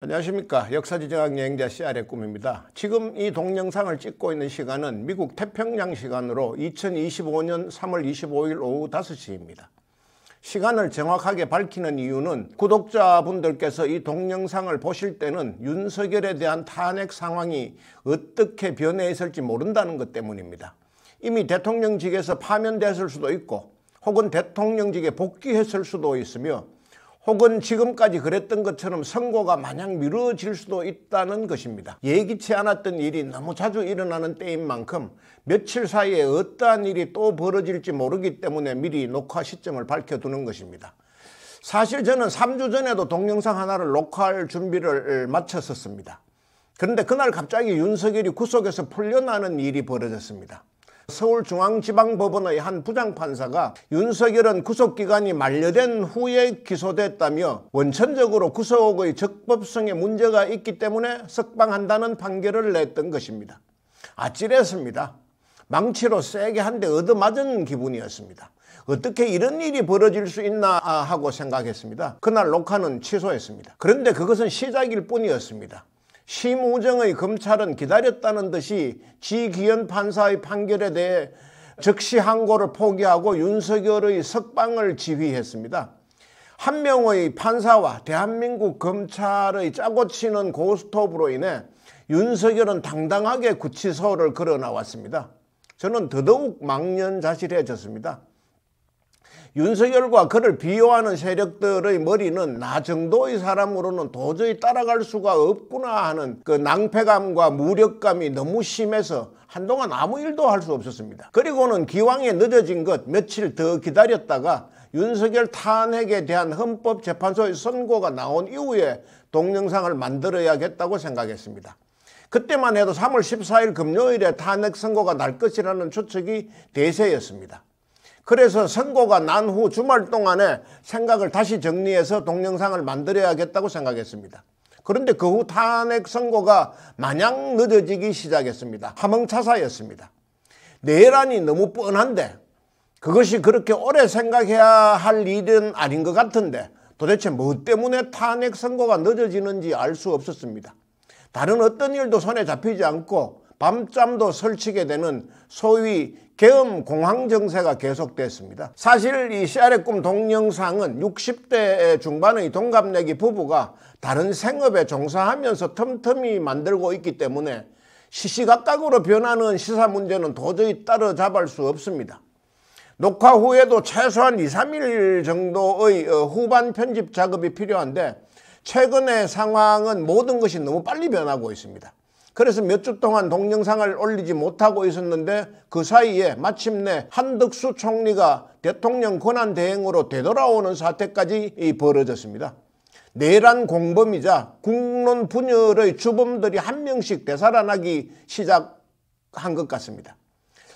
안녕하십니까. 역사지정학 여행자 CR의 꿈입니다. 지금 이 동영상을 찍고 있는 시간은 미국 태평양 시간으로 2025년 3월 25일 오후 5시입니다. 시간을 정확하게 밝히는 이유는 구독자분들께서 이 동영상을 보실 때는 윤석열에 대한 탄핵 상황이 어떻게 변해 있을지 모른다는 것 때문입니다. 이미 대통령직에서 파면됐을 수도 있고 혹은 대통령직에 복귀했을 수도 있으며 혹은 지금까지 그랬던 것처럼 선고가 마냥 미뤄질 수도 있다는 것입니다. 예기치 않았던 일이 너무 자주 일어나는 때인 만큼 며칠 사이에 어떠한 일이 또 벌어질지 모르기 때문에 미리 녹화 시점을 밝혀두는 것입니다. 사실 저는 3주 전에도 동영상 하나를 녹화할 준비를 마쳤었습니다. 그런데 그날 갑자기 윤석열이 구속에서 풀려나는 일이 벌어졌습니다. 서울중앙지방법원의 한 부장판사가 윤석열은 구속기간이 만료된 후에 기소됐다며 원천적으로 구속의 적법성에 문제가 있기 때문에 석방한다는 판결을 냈던 것입니다. 아찔했습니다. 망치로 세게 한 대 얻어맞은 기분이었습니다. 어떻게 이런 일이 벌어질 수 있나 하고 생각했습니다. 그날 녹화는 취소했습니다. 그런데 그것은 시작일 뿐이었습니다. 심우정의 검찰은 기다렸다는 듯이 지기현 판사의 판결에 대해 즉시 항고를 포기하고 윤석열의 석방을 지휘했습니다. 한 명의 판사와 대한민국 검찰의 짜고 치는 고스톱으로 인해 윤석열은 당당하게 구치소를 걸어 나왔습니다. 저는 더더욱 망연자실해졌습니다. 윤석열과 그를 비호하는 세력들의 머리는 나 정도의 사람으로는 도저히 따라갈 수가 없구나 하는 그 낭패감과 무력감이 너무 심해서 한동안 아무 일도 할 수 없었습니다. 그리고는 기왕에 늦어진 것 며칠 더 기다렸다가 윤석열 탄핵에 대한 헌법재판소의 선고가 나온 이후에 동영상을 만들어야겠다고 생각했습니다. 그때만 해도 3월 14일 금요일에 탄핵 선고가 날 것이라는 추측이 대세였습니다. 그래서 선고가 난 후 주말 동안에 생각을 다시 정리해서 동영상을 만들어야겠다고 생각했습니다. 그런데 그 후 탄핵 선고가 마냥 늦어지기 시작했습니다. 화멍차사였습니다. 내란이 너무 뻔한데 그것이 그렇게 오래 생각해야 할 일은 아닌 것 같은데 도대체 뭐 때문에 탄핵 선고가 늦어지는지 알 수 없었습니다. 다른 어떤 일도 손에 잡히지 않고 밤잠도 설치게 되는 소위 계엄 공황 정세가 계속됐습니다. 사실 이 CR의 꿈 동영상은 60대 중반의 동갑내기 부부가 다른 생업에 종사하면서 틈틈이 만들고 있기 때문에 시시각각으로 변하는 시사 문제는 도저히 따라잡을 수 없습니다. 녹화 후에도 최소한 2, 3일 정도의 후반 편집 작업이 필요한데 최근의 상황은 모든 것이 너무 빨리 변하고 있습니다. 그래서 몇 주 동안 동영상을 올리지 못하고 있었는데 그 사이에 마침내 한덕수 총리가 대통령 권한대행으로 되돌아오는 사태까지 벌어졌습니다. 내란 공범이자 국론 분열의 주범들이 한 명씩 되살아나기 시작한 것 같습니다.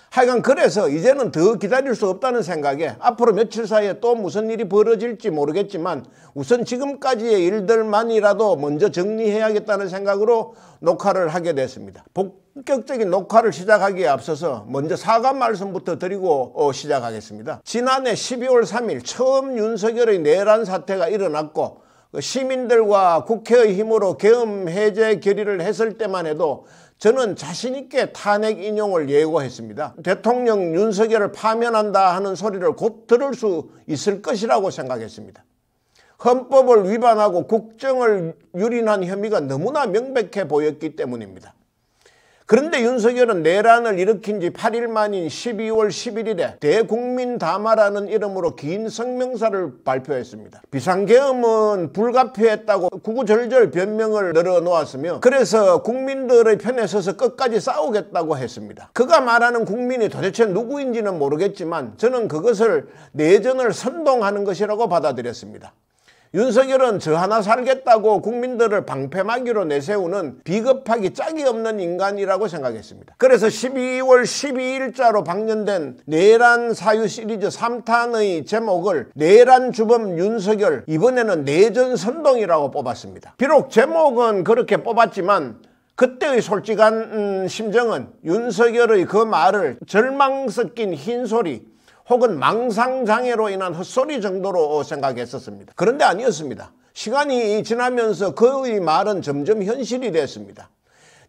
하여간 그래서 이제는 더 기다릴 수 없다는 생각에 앞으로 며칠 사이에 또 무슨 일이 벌어질지 모르겠지만 우선 지금까지의 일들만이라도 먼저 정리해야겠다는 생각으로 녹화를 하게 됐습니다. 본격적인 녹화를 시작하기에 앞서서 먼저 사과 말씀부터 드리고 시작하겠습니다. 지난해 12월 3일 처음 윤석열의 내란 사태가 일어났고 시민들과 국회의 힘으로 계엄 해제 결의를 했을 때만 해도 저는 자신있게 탄핵 인용을 예고했습니다. 대통령 윤석열을 파면한다 하는 소리를 곧 들을 수 있을 것이라고 생각했습니다. 헌법을 위반하고 국정을 유린한 혐의가 너무나 명백해 보였기 때문입니다. 그런데 윤석열은 내란을 일으킨 지 8일 만인 12월 11일에 대국민담화라는 이름으로 긴 성명서를 발표했습니다. 비상계엄은 불가피했다고 구구절절 변명을 늘어놓았으며 그래서 국민들의 편에 서서 끝까지 싸우겠다고 했습니다. 그가 말하는 국민이 도대체 누구인지는 모르겠지만 저는 그것을 내전을 선동하는 것이라고 받아들였습니다. 윤석열은 저 하나 살겠다고 국민들을 방패막이로 내세우는 비겁하기 짝이 없는 인간이라고 생각했습니다. 그래서 12월 12일자로 방영된 내란 사유 시리즈 3탄의 제목을 내란 주범 윤석열, 이번에는 내전 선동이라고 뽑았습니다. 비록 제목은 그렇게 뽑았지만 그때의 솔직한 심정은 윤석열의 그 말을 절망 섞인 흰소리 혹은 망상장애로 인한 헛소리 정도로 생각했었습니다. 그런데 아니었습니다. 시간이 지나면서 그의 말은 점점 현실이 됐습니다.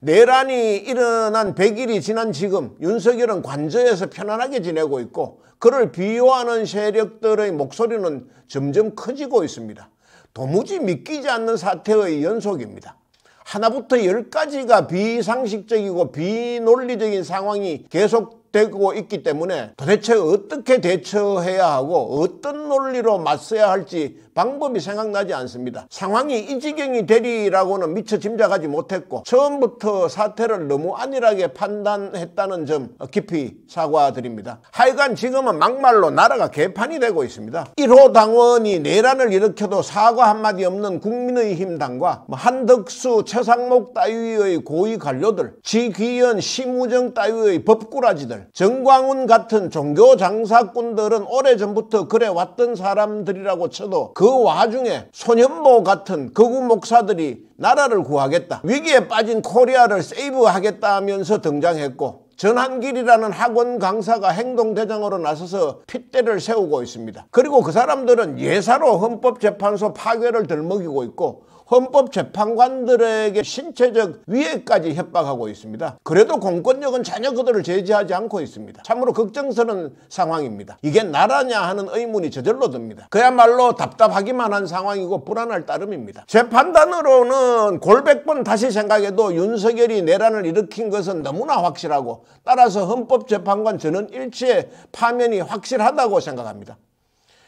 내란이 일어난 100일이 지난 지금 윤석열은 관저에서 편안하게 지내고 있고 그를 비호하는 세력들의 목소리는 점점 커지고 있습니다. 도무지 믿기지 않는 사태의 연속입니다. 하나부터 10가지가 비상식적이고 비논리적인 상황이 계속되고 있기 때문에 도대체 어떻게 대처해야 하고 어떤 논리로 맞서야 할지 방법이 생각나지 않습니다. 상황이 이 지경이 되리라고는 미처 짐작하지 못했고 처음부터 사태를 너무 안일하게 판단했다는 점 깊이 사과드립니다. 하여간 지금은 막말로 나라가 개판이 되고 있습니다. 1호 당원이 내란을 일으켜도 사과 한마디 없는 국민의힘 당과 한덕수, 최상목 따위의 고위 관료들, 지귀현, 심우정 따위의 법꾸라지들, 정광훈 같은 종교 장사꾼들은 오래전부터 그래왔던 사람들이라고 쳐도 그 와중에 손현보 같은 극우 목사들이 나라를 구하겠다, 위기에 빠진 코리아를 세이브하겠다 하면서 등장했고 전한길이라는 학원 강사가 행동대장으로 나서서 핏대를 세우고 있습니다. 그리고 그 사람들은 예사로 헌법재판소 파괴를 들먹이고 있고 헌법재판관들에게 신체적 위해까지 협박하고 있습니다. 그래도 공권력은 전혀 그들을 제지하지 않고 있습니다. 참으로 걱정스러운 상황입니다. 이게 나라냐 하는 의문이 저절로 듭니다. 그야말로 답답하기만 한 상황이고 불안할 따름입니다. 제 판단으로는 골백번 다시 생각해도 윤석열이 내란을 일으킨 것은 너무나 확실하고 따라서 헌법재판관 전원 일치의 파면이 확실하다고 생각합니다.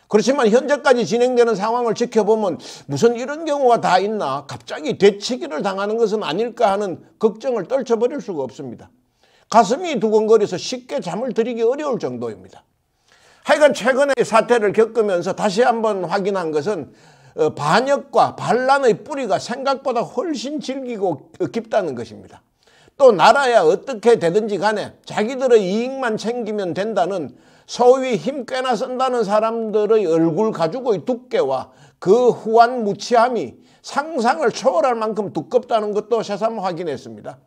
그렇지만 현재까지 진행되는 상황을 지켜보면 무슨 이런 경우가 다 있나, 갑자기 되치기를 당하는 것은 아닐까 하는 걱정을 떨쳐버릴 수가 없습니다. 가슴이 두근거려서 쉽게 잠을 들이기 어려울 정도입니다. 하여간 최근에 사태를 겪으면서 다시 한번 확인한 것은 반역과 반란의 뿌리가 생각보다 훨씬 질기고 깊다는 것입니다. 또 나라야 어떻게 되든지 간에 자기들의 이익만 챙기면 된다는 소위 힘 꽤나 쓴다는 사람들의 얼굴 가죽의 두께와 그 후한 무치함이 상상을 초월할 만큼 두껍다는 것도 새삼 확인했습니다.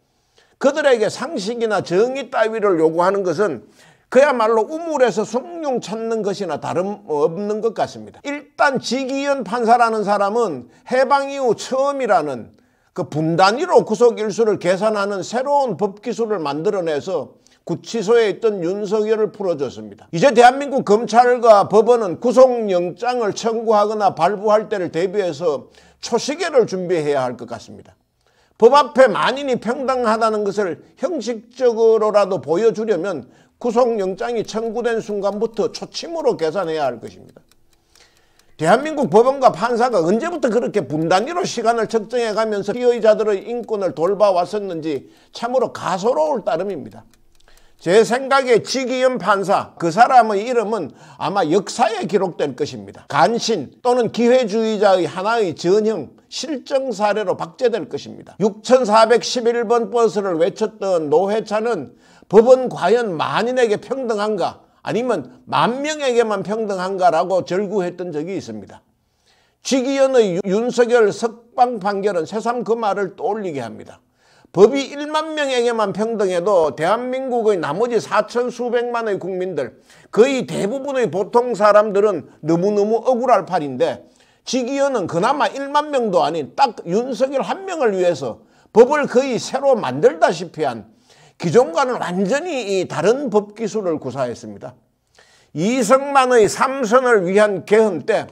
그들에게 상식이나 정의 따위를 요구하는 것은 그야말로 우물에서 숭늉 찾는 것이나 다름없는 것 같습니다. 일단 지기현 판사라는 사람은 해방 이후 처음이라는 그 분단위로 구속 일수를 계산하는 새로운 법기술을 만들어내서 구치소에 있던 윤석열을 풀어줬습니다. 이제 대한민국 검찰과 법원은 구속영장을 청구하거나 발부할 때를 대비해서 초시계를 준비해야 할 것 같습니다. 법 앞에 만인이 평등하다는 것을 형식적으로라도 보여주려면 구속영장이 청구된 순간부터 초침으로 계산해야 할 것입니다. 대한민국 법원과 판사가 언제부터 그렇게 분단위로 시간을 측정해가면서 피의자들의 인권을 돌봐왔었는지 참으로 가소로울 따름입니다. 제 생각에 지기현 판사, 그 사람의 이름은 아마 역사에 기록될 것입니다. 간신 또는 기회주의자의 하나의 전형, 실정 사례로 박제될 것입니다. 6411번 버스를 외쳤던 노회찬은 법은 과연 만인에게 평등한가 아니면 만 명에게만 평등한가라고 절구했던 적이 있습니다. 지기현의 윤석열 석방 판결은 새삼 그 말을 떠올리게 합니다. 법이 1만 명에게만 평등해도 대한민국의 나머지 4천 수백만의 국민들, 거의 대부분의 보통 사람들은 너무너무 억울할 판인데 지기현은 그나마 1만 명도 아닌 딱 윤석열 한 명을 위해서 법을 거의 새로 만들다시피 한 기존과는 완전히 다른 법기술을 구사했습니다. 이승만의 3선을 위한 개헌 때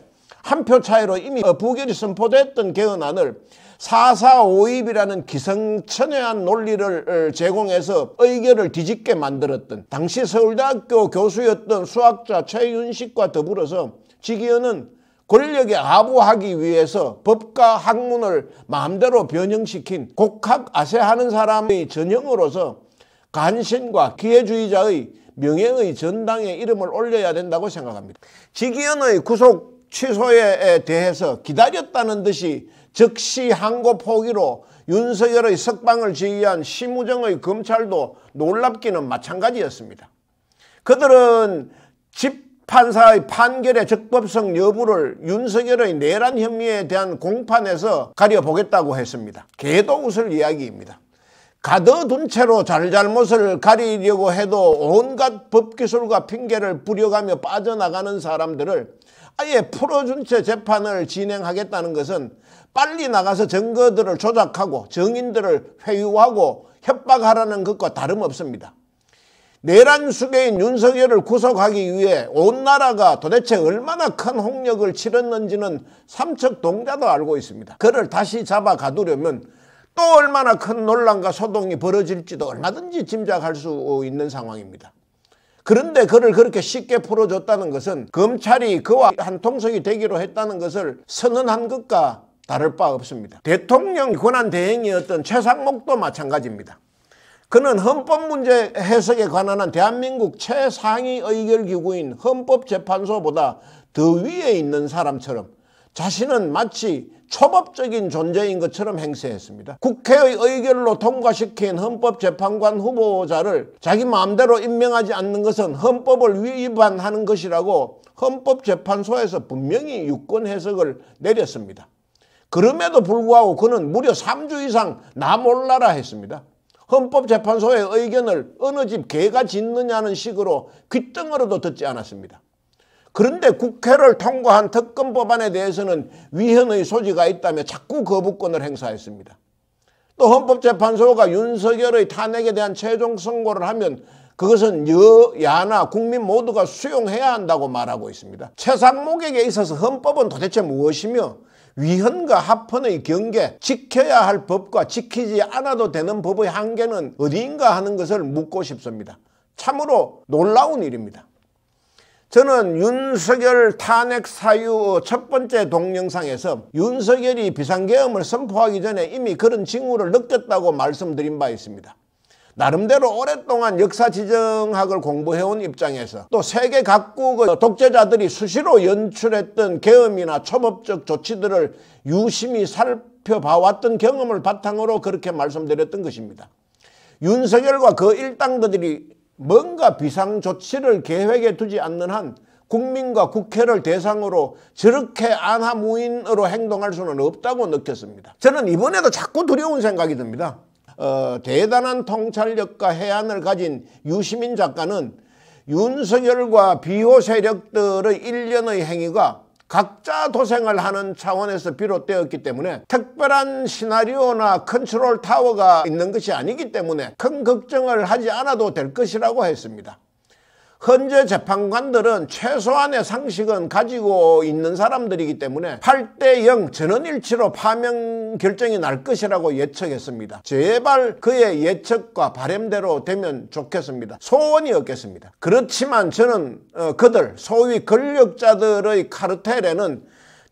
한 표 차이로 이미 부결이 선포됐던 개헌안을 4.4.5입이라는 기성천외한 논리를 제공해서 의결을 뒤집게 만들었던 당시 서울대학교 교수였던 수학자 최윤식과 더불어서 지기현은 권력에 아부하기 위해서 법과 학문을 마음대로 변형시킨 곡학아세하는 사람의 전형으로서 간신과 기회주의자의 명예의 전당에 이름을 올려야 된다고 생각합니다. 지기현의 구속 취소에 대해서 기다렸다는 듯이 즉시 항고 포기로 윤석열의 석방을 지휘한 심우정의 검찰도 놀랍기는 마찬가지였습니다. 그들은 집판사의 판결의 적법성 여부를 윤석열의 내란 혐의에 대한 공판에서 가려보겠다고 했습니다. 개도 웃을 이야기입니다. 가둬둔 채로 잘잘못을 가리려고 해도 온갖 법기술과 핑계를 부려가며 빠져나가는 사람들을 아예 풀어준 채 재판을 진행하겠다는 것은 빨리 나가서 증거들을 조작하고 증인들을 회유하고 협박하라는 것과 다름없습니다. 내란 수괴인 윤석열을 구속하기 위해 온 나라가 도대체 얼마나 큰 홍역을 치렀는지는 삼척동자도 알고 있습니다. 그를 다시 잡아 가두려면 또 얼마나 큰 논란과 소동이 벌어질지도 얼마든지 짐작할 수 있는 상황입니다. 그런데 그를 그렇게 쉽게 풀어줬다는 것은 검찰이 그와 한통속이 되기로 했다는 것을 선언한 것과 다를 바 없습니다. 대통령 권한대행이었던 최상목도 마찬가지입니다. 그는 헌법 문제 해석에 관한 대한민국 최상위 의결기구인 헌법재판소보다 더 위에 있는 사람처럼 자신은 마치 초법적인 존재인 것처럼 행세했습니다. 국회의 의결로 통과시킨 헌법재판관 후보자를 자기 마음대로 임명하지 않는 것은 헌법을 위반하는 것이라고 헌법재판소에서 분명히 유권 해석을 내렸습니다. 그럼에도 불구하고 그는 무려 3주 이상 나 몰라라 했습니다. 헌법재판소의 의견을 어느 집 개가 짖느냐는 식으로 귓등으로도 듣지 않았습니다. 그런데 국회를 통과한 특검 법안에 대해서는 위헌의 소지가 있다며 자꾸 거부권을 행사했습니다. 또 헌법재판소가 윤석열의 탄핵에 대한 최종 선고를 하면 그것은 여야나 국민 모두가 수용해야 한다고 말하고 있습니다. 최상목에게 있어서 헌법은 도대체 무엇이며 위헌과 합헌의 경계, 지켜야 할 법과 지키지 않아도 되는 법의 한계는 어디인가 하는 것을 묻고 싶습니다. 참으로 놀라운 일입니다. 저는 윤석열 탄핵 사유 첫 번째 동영상에서 윤석열이 비상계엄을 선포하기 전에 이미 그런 징후를 느꼈다고 말씀드린 바 있습니다. 나름대로 오랫동안 역사지정학을 공부해온 입장에서 또 세계 각국의 독재자들이 수시로 연출했던 계엄이나 초법적 조치들을 유심히 살펴봐왔던 경험을 바탕으로 그렇게 말씀드렸던 것입니다. 윤석열과 그 일당들이 뭔가 비상조치를 계획에 두지 않는 한 국민과 국회를 대상으로 저렇게 안하무인으로 행동할 수는 없다고 느꼈습니다. 저는 이번에도 자꾸 두려운 생각이 듭니다. 대단한 통찰력과 해안을 가진 유시민 작가는 윤석열과 비호 세력들의 일련의 행위가 각자 도생을 하는 차원에서 비롯되었기 때문에 특별한 시나리오나 컨트롤 타워가 있는 것이 아니기 때문에 큰 걱정을 하지 않아도 될 것이라고 했습니다. 현재 재판관들은 최소한의 상식은 가지고 있는 사람들이기 때문에 8대0 전원일치로 파면 결정이 날 것이라고 예측했습니다. 제발 그의 예측과 바람대로 되면 좋겠습니다. 소원이 없겠습니다. 그렇지만 저는 그들 소위 권력자들의 카르텔에는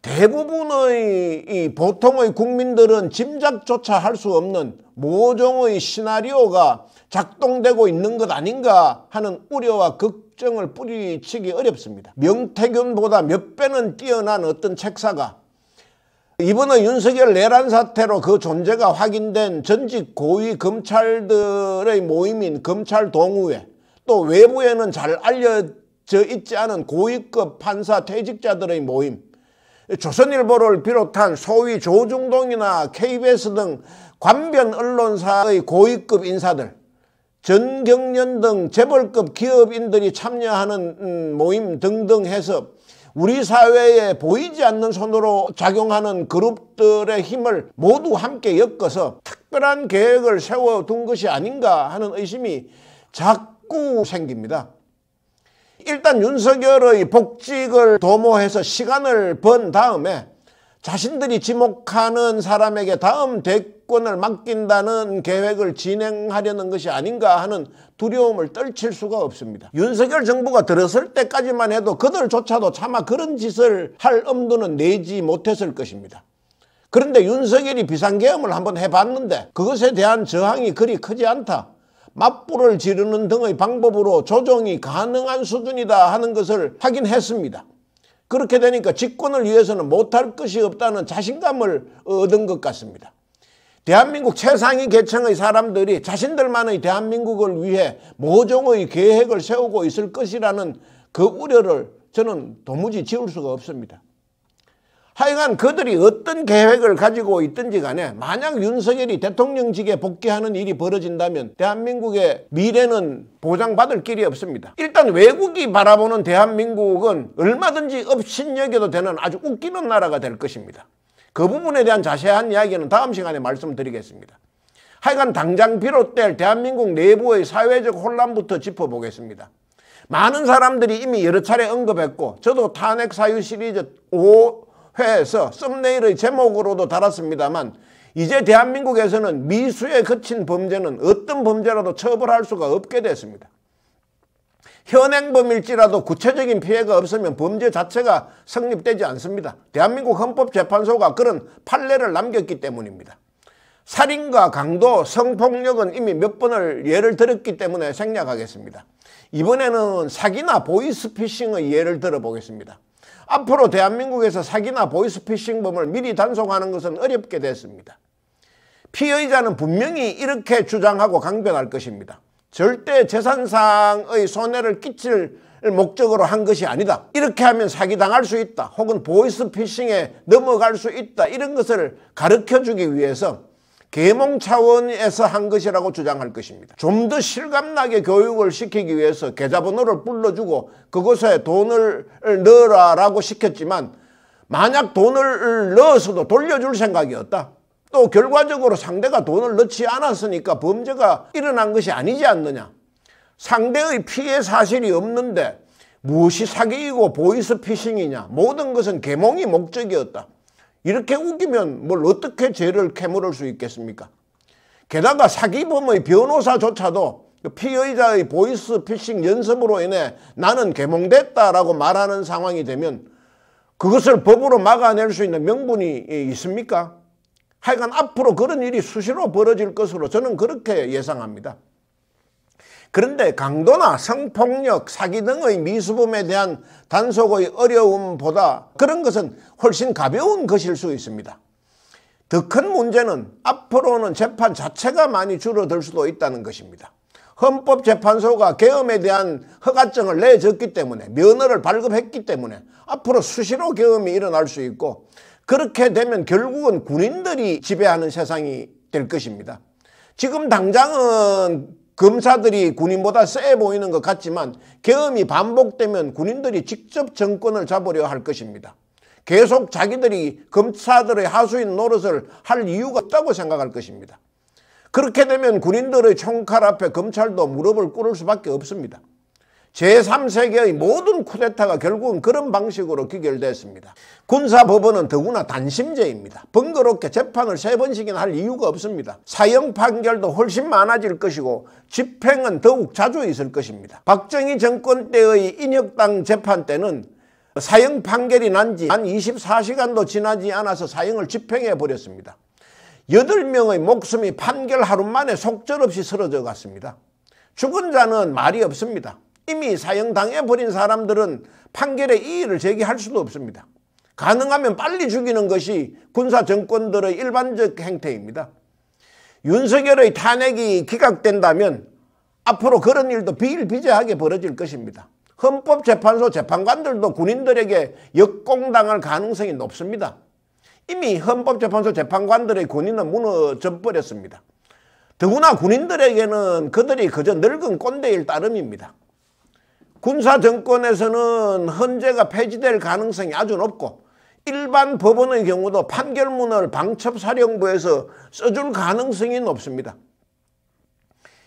대부분의 이 보통의 국민들은 짐작조차 할 수 없는 모종의 시나리오가 작동되고 있는 것 아닌가 하는 우려와 걱정을 뿌리치기 어렵습니다. 명태균보다 몇 배는 뛰어난 어떤 책사가 이번에 윤석열 내란 사태로 그 존재가 확인된 전직 고위 검찰들의 모임인 검찰 동우회, 또 외부에는 잘 알려져 있지 않은 고위급 판사 퇴직자들의 모임, 조선일보를 비롯한 소위 조중동이나 KBS 등 관변 언론사의 고위급 인사들, 전경련 등 재벌급 기업인들이 참여하는 모임 등등 해서 우리 사회에 보이지 않는 손으로 작용하는 그룹들의 힘을 모두 함께 엮어서 특별한 계획을 세워둔 것이 아닌가 하는 의심이 자꾸 생깁니다. 일단 윤석열의 복직을 도모해서 시간을 번 다음에 자신들이 지목하는 사람에게 다음 대권을 맡긴다는 계획을 진행하려는 것이 아닌가 하는 두려움을 떨칠 수가 없습니다. 윤석열 정부가 들어설 때까지만 해도 그들조차도 차마 그런 짓을 할 엄두는 내지 못했을 것입니다. 그런데 윤석열이 비상계엄을 한번 해봤는데 그것에 대한 저항이 그리 크지 않다, 맞불을 지르는 등의 방법으로 조정이 가능한 수준이다 하는 것을 확인했습니다. 그렇게 되니까 집권을 위해서는 못할 것이 없다는 자신감을 얻은 것 같습니다. 대한민국 최상위 계층의 사람들이 자신들만의 대한민국을 위해 모종의 계획을 세우고 있을 것이라는 그 우려를 저는 도무지 지울 수가 없습니다. 하여간 그들이 어떤 계획을 가지고 있든지 간에 만약 윤석열이 대통령직에 복귀하는 일이 벌어진다면 대한민국의 미래는 보장받을 길이 없습니다. 일단 외국이 바라보는 대한민국은 얼마든지 업신여겨도 되는 아주 웃기는 나라가 될 것입니다. 그 부분에 대한 자세한 이야기는 다음 시간에 말씀드리겠습니다. 하여간 당장 비롯될 대한민국 내부의 사회적 혼란부터 짚어보겠습니다. 많은 사람들이 이미 여러 차례 언급했고 저도 탄핵 사유 시리즈 5회에서 썸네일의 제목으로도 달았습니다만 이제 대한민국에서는 미수에 그친 범죄는 어떤 범죄라도 처벌할 수가 없게 됐습니다. 현행범일지라도 구체적인 피해가 없으면 범죄 자체가 성립되지 않습니다. 대한민국 헌법재판소가 그런 판례를 남겼기 때문입니다. 살인과 강도, 성폭력은 이미 몇 번을 예를 들었기 때문에 생략하겠습니다. 이번에는 사기나 보이스피싱의 예를 들어보겠습니다. 앞으로 대한민국에서 사기나 보이스피싱범을 미리 단속하는 것은 어렵게 됐습니다. 피의자는 분명히 이렇게 주장하고 강변할 것입니다. 절대 재산상의 손해를 끼칠 목적으로 한 것이 아니다. 이렇게 하면 사기당할 수 있다. 혹은 보이스피싱에 넘어갈 수 있다. 이런 것을 가르쳐주기 위해서 계몽 차원에서 한 것이라고 주장할 것입니다. 좀 더 실감나게 교육을 시키기 위해서 계좌번호를 불러주고 그곳에 돈을 넣으라고 시켰지만 만약 돈을 넣어서도 돌려줄 생각이 없다. 또 결과적으로 상대가 돈을 넣지 않았으니까 범죄가 일어난 것이 아니지 않느냐. 상대의 피해 사실이 없는데 무엇이 사기이고 보이스피싱이냐. 모든 것은 계몽이 목적이었다. 이렇게 우기면 뭘 어떻게 죄를 캐물을 수 있겠습니까? 게다가 사기범의 변호사조차도 피의자의 보이스피싱 연습으로 인해 나는 계몽됐다라고 말하는 상황이 되면 그것을 법으로 막아낼 수 있는 명분이 있습니까? 하여간 앞으로 그런 일이 수시로 벌어질 것으로 저는 그렇게 예상합니다. 그런데 강도나 성폭력, 사기 등의 미수범에 대한 단속의 어려움보다 그런 것은 훨씬 가벼운 것일 수 있습니다. 더 큰 문제는 앞으로는 재판 자체가 많이 줄어들 수도 있다는 것입니다. 헌법재판소가 계엄에 대한 허가증을 내줬기 때문에 면허를 발급했기 때문에 앞으로 수시로 계엄이 일어날 수 있고 그렇게 되면 결국은 군인들이 지배하는 세상이 될 것입니다. 지금 당장은 검사들이 군인보다 세 보이는 것 같지만 계엄이 반복되면 군인들이 직접 정권을 잡으려 할 것입니다. 계속 자기들이 검사들의 하수인 노릇을 할 이유가 없다고 생각할 것입니다. 그렇게 되면 군인들의 총칼 앞에 검찰도 무릎을 꿇을 수밖에 없습니다. 제3세계의 모든 쿠데타가 결국은 그런 방식으로 귀결됐습니다. 군사법원은 더구나 단심제입니다. 번거롭게 재판을 3번씩이나 할 이유가 없습니다. 사형 판결도 훨씬 많아질 것이고 집행은 더욱 자주 있을 것입니다. 박정희 정권 때의 인혁당 재판 때는 사형 판결이 난 지 한 24시간도 지나지 않아서 사형을 집행해 버렸습니다. 8명의 목숨이 판결 하루 만에 속절없이 쓰러져 갔습니다. 죽은 자는 말이 없습니다. 이미 사형당해버린 사람들은 판결에 이의를 제기할 수도 없습니다. 가능하면 빨리 죽이는 것이 군사정권들의 일반적 행태입니다. 윤석열의 탄핵이 기각된다면 앞으로 그런 일도 비일비재하게 벌어질 것입니다. 헌법재판소 재판관들도 군인들에게 역공당할 가능성이 높습니다. 이미 헌법재판소 재판관들의 권위는 무너져 버렸습니다. 더구나 군인들에게는 그들이 그저 늙은 꼰대일 따름입니다. 군사정권에서는 헌재가 폐지될 가능성이 아주 높고 일반 법원의 경우도 판결문을 방첩사령부에서 써줄 가능성이 높습니다.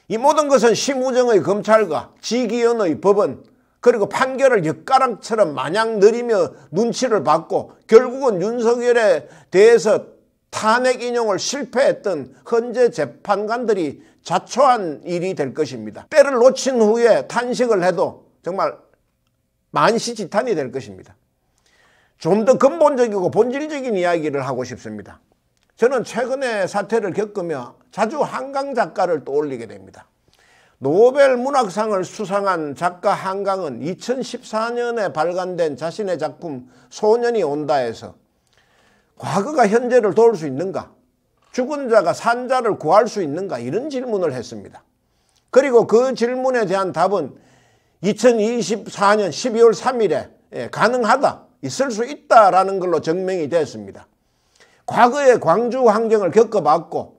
이 모든 것은 심우정의 검찰과 지기현의 법원 그리고 판결을 엿가락처럼 마냥 느리며 눈치를 받고 결국은 윤석열에 대해서 탄핵 인용을 실패했던 헌재 재판관들이 자초한 일이 될 것입니다. 때를 놓친 후에 탄식을 해도 정말 만시지탄이 될 것입니다. 좀 더 근본적이고 본질적인 이야기를 하고 싶습니다. 저는 최근에 사태를 겪으며 자주 한강 작가를 떠올리게 됩니다. 노벨 문학상을 수상한 작가 한강은 2014년에 발간된 자신의 작품 소년이 온다에서 과거가 현재를 도울 수 있는가? 죽은 자가 산 자를 구할 수 있는가? 이런 질문을 했습니다. 그리고 그 질문에 대한 답은 2024년 12월 3일에 가능하다. 있을 수 있다라는 걸로 증명이 됐습니다. 과거에 광주 환경을 겪어봤고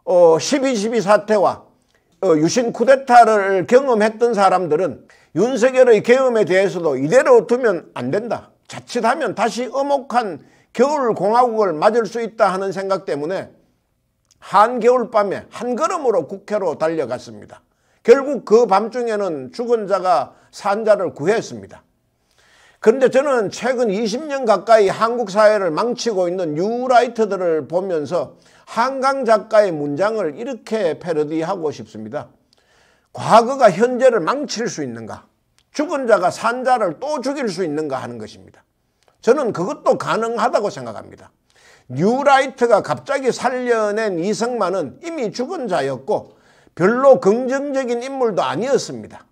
12.12 사태와 유신 쿠데타를 경험했던 사람들은 윤석열의 계엄에 대해서도 이대로 두면 안 된다. 자칫하면 다시 엄혹한 겨울공화국을 맞을 수 있다 하는 생각 때문에 한겨울밤에 한 걸음으로 국회로 달려갔습니다. 결국 그 밤중에는 죽은 자가 산 자를 구했습니다. 그런데 저는 최근 20년 가까이 한국 사회를 망치고 있는 뉴라이트들을 보면서 한강 작가의 문장을 이렇게 패러디하고 싶습니다. 과거가 현재를 망칠 수 있는가? 죽은 자가 산 자를 또 죽일 수 있는가 하는 것입니다. 저는 그것도 가능하다고 생각합니다. 뉴라이트가 갑자기 살려낸 이승만은 이미 죽은 자였고 별로 긍정적인 인물도 아니었습니다.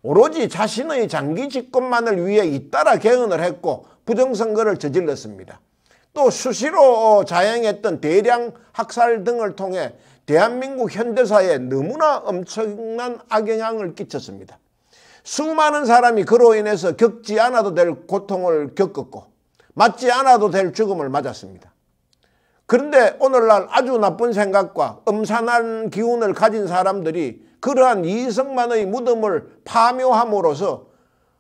오로지 자신의 장기 집권만을 위해 잇따라 개헌을 했고 부정선거를 저질렀습니다. 또 수시로 자행했던 대량 학살 등을 통해 대한민국 현대사에 너무나 엄청난 악영향을 끼쳤습니다. 수많은 사람이 그로 인해서 겪지 않아도 될 고통을 겪었고 맞지 않아도 될 죽음을 맞았습니다. 그런데 오늘날 아주 나쁜 생각과 음산한 기운을 가진 사람들이 그러한 이승만의 무덤을 파묘함으로써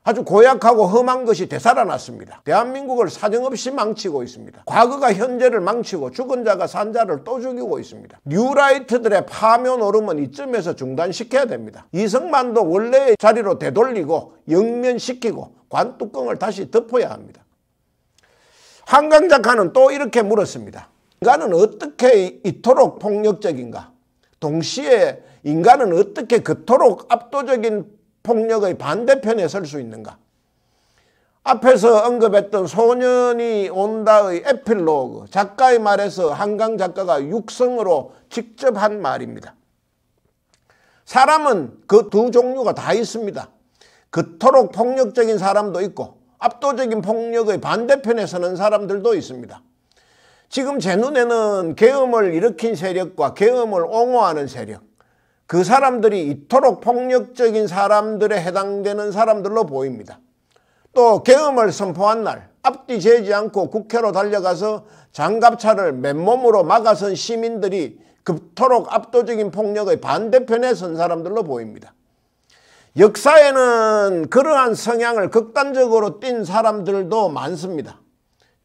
아주 고약하고 험한 것이 되살아났습니다. 대한민국을 사정없이 망치고 있습니다. 과거가 현재를 망치고 죽은 자가 산 자를 또 죽이고 있습니다. 뉴라이트들의 파묘 노름은 이쯤에서 중단시켜야 됩니다. 이승만도 원래의 자리로 되돌리고 영면시키고 관뚜껑을 다시 덮어야 합니다. 한강 작가는 또 이렇게 물었습니다. 인간은 어떻게 이토록 폭력적인가? 동시에 인간은 어떻게 그토록 압도적인 폭력의 반대편에 설 수 있는가? 앞에서 언급했던 소년이 온다의 에필로그, 작가의 말에서 한강 작가가 육성으로 직접 한 말입니다. 사람은 그 두 종류가 다 있습니다. 그토록 폭력적인 사람도 있고 압도적인 폭력의 반대편에 서는 사람들도 있습니다. 지금 제 눈에는 계엄을 일으킨 세력과 계엄을 옹호하는 세력, 그 사람들이 이토록 폭력적인 사람들에 해당되는 사람들로 보입니다. 또 계엄을 선포한 날 앞뒤 재지 않고 국회로 달려가서 장갑차를 맨몸으로 막아선 시민들이 그토록 압도적인 폭력의 반대편에 선 사람들로 보입니다. 역사에는 그러한 성향을 극단적으로 띈 사람들도 많습니다.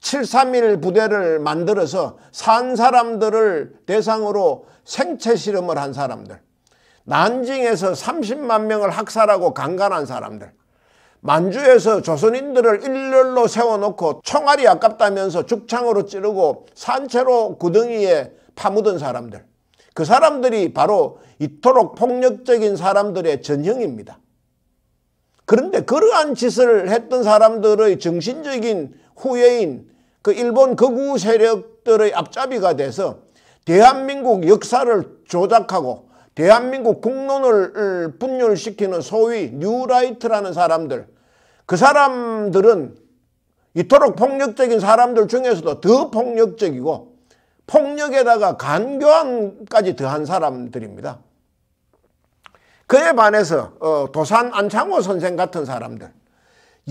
7.3.1 부대를 만들어서 산 사람들을 대상으로 생체 실험을 한 사람들, 난징에서 30만 명을 학살하고 강간한 사람들, 만주에서 조선인들을 일렬로 세워놓고 총알이 아깝다면서 죽창으로 찌르고 산채로 구덩이에 파묻은 사람들, 그 사람들이 바로 이토록 폭력적인 사람들의 전형입니다. 그런데 그러한 짓을 했던 사람들의 정신적인 후예인 그 일본 극우 세력들의 앞잡이가 돼서 대한민국 역사를 조작하고 대한민국 국론을 분열시키는 소위 뉴라이트라는 사람들, 그 사람들은 이토록 폭력적인 사람들 중에서도 더 폭력적이고 폭력에다가 간교함까지 더한 사람들입니다. 그에 반해서 도산 안창호 선생 같은 사람들,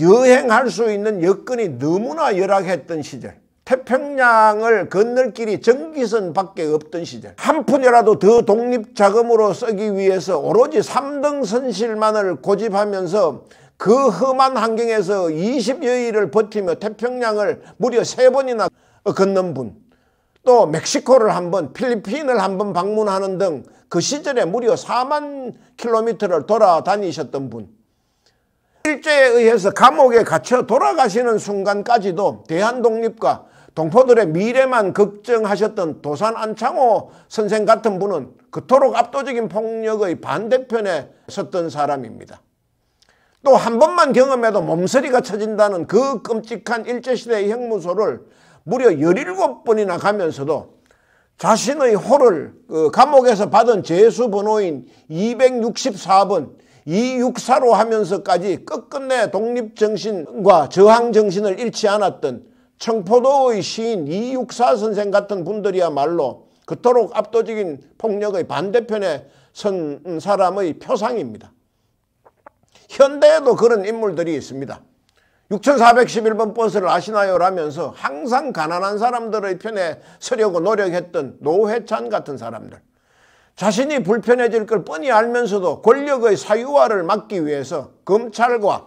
여행할 수 있는 여건이 너무나 열악했던 시절, 태평양을 건널 길이 전기선밖에 없던 시절, 한 푼이라도 더 독립자금으로 쓰기 위해서 오로지 3등 선실만을 고집하면서 그 험한 환경에서 20여일을 버티며 태평양을 무려 3번이나 건넌 분, 또 멕시코를 한 번, 필리핀을 한 번 방문하는 등 그 시절에 무려 4만 킬로미터를 돌아다니셨던 분, 일제에 의해서 감옥에 갇혀 돌아가시는 순간까지도 대한독립과 동포들의 미래만 걱정하셨던 도산 안창호 선생 같은 분은 그토록 압도적인 폭력의 반대편에 섰던 사람입니다. 또 한 번만 경험해도 몸서리가 쳐진다는 그 끔찍한 일제시대의 형무소를 무려 17번이나 가면서도 자신의 호를 감옥에서 받은 재수번호인 264번 264로 하면서까지 끝끝내 독립정신과 저항정신을 잃지 않았던 청포도의 시인 264 선생 같은 분들이야말로 그토록 압도적인 폭력의 반대편에 선 사람의 표상입니다. 현대에도 그런 인물들이 있습니다. 6411번 버스를 아시나요? 라면서 항상 가난한 사람들의 편에 서려고 노력했던 노회찬 같은 사람들. 자신이 불편해질 걸 뻔히 알면서도 권력의 사유화를 막기 위해서 검찰과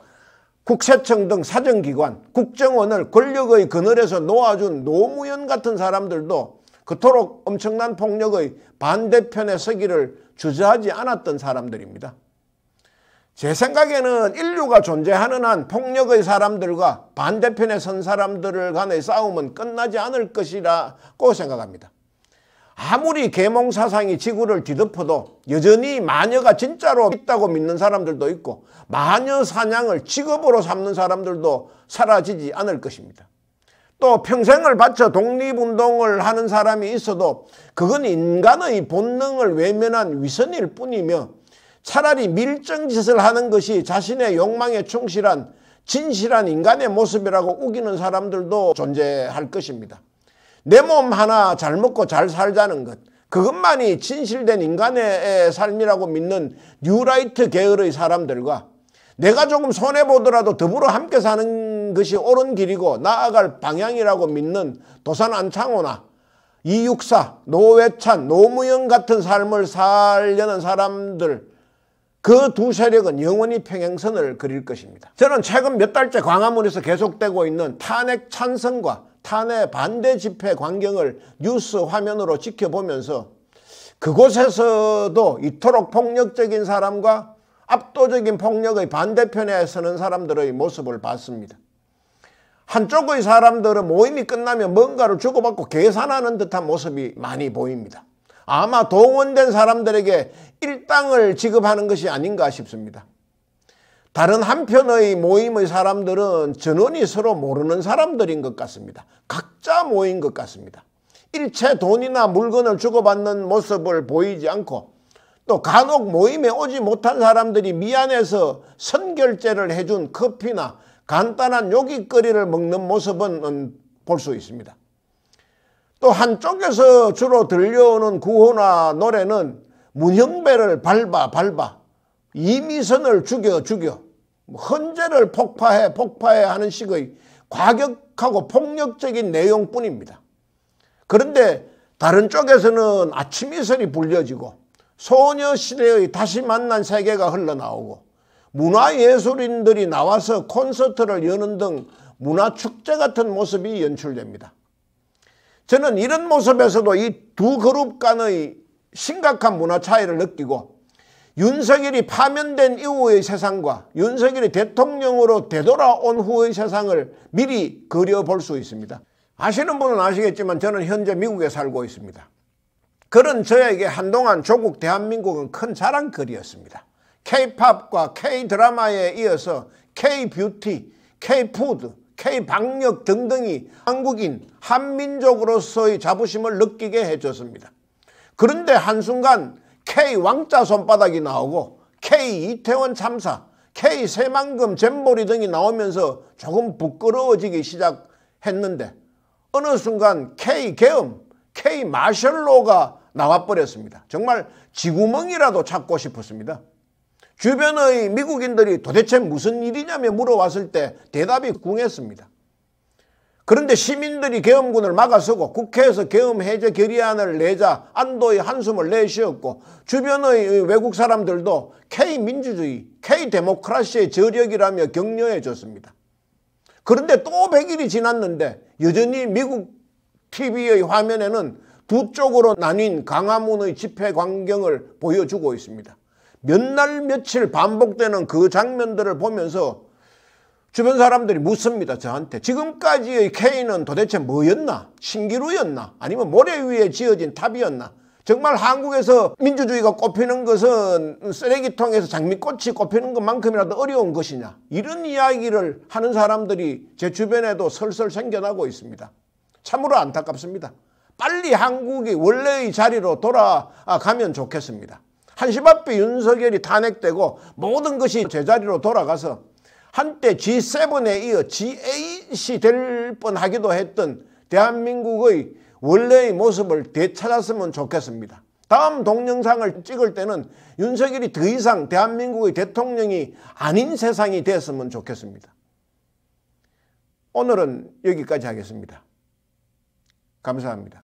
국세청 등 사정기관, 국정원을 권력의 그늘에서 놓아준 노무현 같은 사람들도 그토록 엄청난 폭력의 반대편에 서기를 주저하지 않았던 사람들입니다. 제 생각에는 인류가 존재하는 한 폭력의 사람들과 반대편에 선 사람들 간의 싸움은 끝나지 않을 것이라고 생각합니다. 아무리 계몽사상이 지구를 뒤덮어도 여전히 마녀가 진짜로 있다고 믿는 사람들도 있고 마녀 사냥을 직업으로 삼는 사람들도 사라지지 않을 것입니다. 또 평생을 바쳐 독립운동을 하는 사람이 있어도 그건 인간의 본능을 외면한 위선일 뿐이며 차라리 밀정짓을 하는 것이 자신의 욕망에 충실한 진실한 인간의 모습이라고 우기는 사람들도 존재할 것입니다. 내 몸 하나 잘 먹고 잘 살자는 것, 그것만이 진실된 인간의 삶이라고 믿는 뉴라이트 계열의 사람들과 내가 조금 손해보더라도 더불어 함께 사는 것이 옳은 길이고 나아갈 방향이라고 믿는 도산 안창호나 이육사, 노회찬, 노무현 같은 삶을 살려는 사람들, 그 두 세력은 영원히 평행선을 그릴 것입니다. 저는 최근 몇 달째 광화문에서 계속되고 있는 탄핵 찬성과 탄핵 반대 집회 광경을 뉴스 화면으로 지켜보면서 그곳에서도 이토록 폭력적인 사람과 압도적인 폭력의 반대편에 서는 사람들의 모습을 봤습니다. 한쪽의 사람들은 모임이 끝나면 뭔가를 주고받고 계산하는 듯한 모습이 많이 보입니다. 아마 동원된 사람들에게 일당을 지급하는 것이 아닌가 싶습니다. 다른 한편의 모임의 사람들은 전원이 서로 모르는 사람들인 것 같습니다. 각자 모인 것 같습니다. 일체 돈이나 물건을 주고받는 모습을 보이지 않고 또 간혹 모임에 오지 못한 사람들이 미안해서 선결제를 해준 커피나 간단한 요깃거리를 먹는 모습은 볼 수 있습니다. 또 한쪽에서 주로 들려오는 구호나 노래는 문형배를 밟아 이미선을 죽여 헌재를 폭파해 하는 식의 과격하고 폭력적인 내용뿐입니다. 그런데 다른 쪽에서는 아침 이슬이 불려지고 소녀시대의 다시 만난 세계가 흘러나오고 문화예술인들이 나와서 콘서트를 여는 등 문화축제 같은 모습이 연출됩니다. 저는 이런 모습에서도 이 두 그룹 간의 심각한 문화 차이를 느끼고 윤석열이 파면된 이후의 세상과 윤석열이 대통령으로 되돌아온 후의 세상을 미리 그려볼 수 있습니다. 아시는 분은 아시겠지만 저는 현재 미국에 살고 있습니다. 그런 저에게 한동안 조국 대한민국은 큰 자랑거리였습니다. K-팝과 K-드라마에 이어서 K-뷰티, K-푸드, K-방역 등등이 한국인, 한민족으로서의 자부심을 느끼게 해줬습니다. 그런데 한순간 K-왕자 손바닥이 나오고 K-이태원 참사, K-새만금 잼버리 등이 나오면서 조금 부끄러워지기 시작했는데 어느 순간 K-계엄, K-마셜로가 나와버렸습니다. 정말 쥐구멍이라도 찾고 싶었습니다. 주변의 미국인들이 도대체 무슨 일이냐며 물어왔을 때 대답이 궁했습니다. 그런데 시민들이 계엄군을 막아서고 국회에서 계엄 해제 결의안을 내자 안도의 한숨을 내쉬었고 주변의 외국 사람들도 K민주주의, K데모크라시의 저력이라며 격려해 줬습니다. 그런데 또 100일이 지났는데 여전히 미국 TV의 화면에는 두 쪽으로 나뉜 광화문의 집회 광경을 보여주고 있습니다. 몇 날 며칠 반복되는 그 장면들을 보면서 주변 사람들이 묻습니다. 저한테 지금까지의 K는 도대체 뭐였나? 신기루였나? 아니면 모래 위에 지어진 탑이었나? 정말 한국에서 민주주의가 꼽히는 것은 쓰레기통에서 장미꽃이 꼽히는 것만큼이라도 어려운 것이냐? 이런 이야기를 하는 사람들이 제 주변에도 설설 생겨나고 있습니다. 참으로 안타깝습니다. 빨리 한국이 원래의 자리로 돌아가면 좋겠습니다. 한시 앞에 윤석열이 탄핵되고 모든 것이 제자리로 돌아가서 한때 G7에 이어 G8이 될 뻔하기도 했던 대한민국의 원래의 모습을 되찾았으면 좋겠습니다. 다음 동영상을 찍을 때는 윤석열이 더 이상 대한민국의 대통령이 아닌 세상이 됐으면 좋겠습니다. 오늘은 여기까지 하겠습니다. 감사합니다.